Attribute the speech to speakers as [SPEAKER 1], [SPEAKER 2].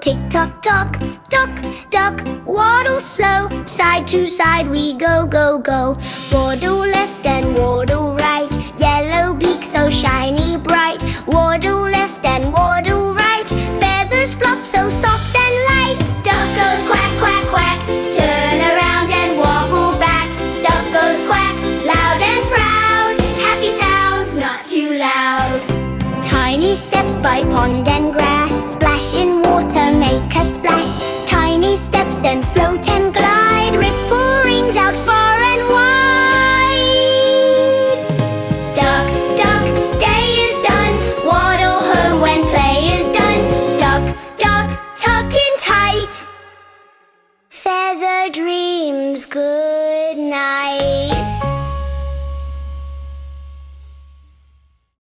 [SPEAKER 1] Tick-tock, tock, duck, duck, waddle slow, side to side we go, go, go. Waddle left and waddle right, yellow beak so shiny bright. Waddle left and waddle right, feathers fluff so soft and light. Duck goes quack, quack, quack, turn around and wobble back. Duck goes quack, loud and proud, happy sounds not too loud. Tiny steps by pond